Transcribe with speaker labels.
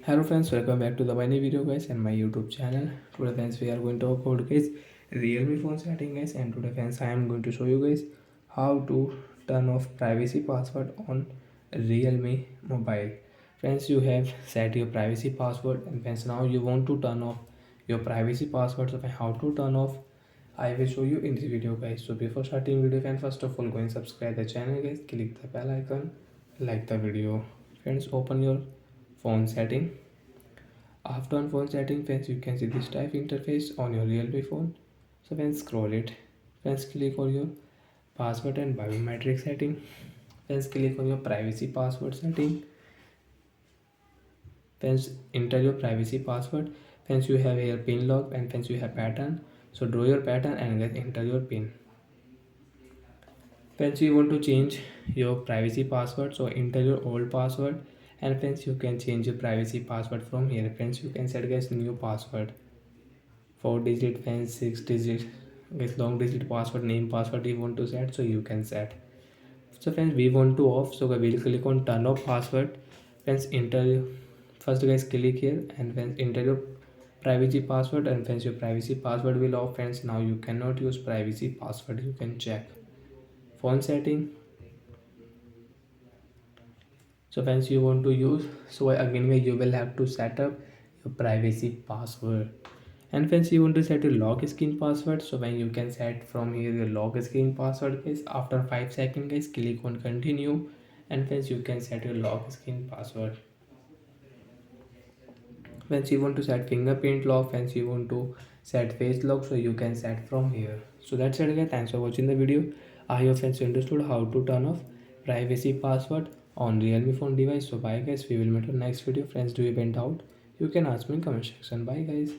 Speaker 1: Hello friends, welcome back to the my new video guys and my YouTube channel. Today friends we are going to talk about guys Realme phone setting guys, and today friends I am going to show you guys how to turn off privacy password on Realme mobile. Friends, you have set your privacy password and friends now you want to turn off your privacy password. So how to turn off I will show you in this video guys. So before starting video friends, first of all go and subscribe the channel guys, click the bell icon, like the video. Friends, open your phone setting. After on phone setting friends, you can see this type interface on your Realme phone. So when scroll it, friends click on your password and biometric setting. Friends click on your privacy password setting. Friends enter your privacy password. Friends you have here pin lock and friends you have pattern. So draw your pattern and then enter your pin. Friends you want to change your privacy password, so enter your old password and friends you can change your privacy password from here. Friends you can set guys new password, 4 digit friends, 6 digit guys, long digit password, name password you want to set, so you can set. So friends we want to off, so we'll click on turn off password. Friends enter first guys, click here and friends enter your privacy password and friends your privacy password will off. Friends now you cannot use privacy password, you can check phone setting. So friends you want to use, so again you will have to set up your privacy password. And friends you want to set your lock screen password, so when you can set from here your lock screen password guys. After 5 seconds guys, click on continue and friends you can set your lock screen password. Friends you want to set fingerprint lock, friends you want to set face lock, so you can set from here. So that's it guys, thanks for watching the video. I hope friends you understood how to turn off privacy password on Realme phone device. So bye guys, we will meet on next video. Friends, do you have any doubt, you can ask me in comment section. Bye guys.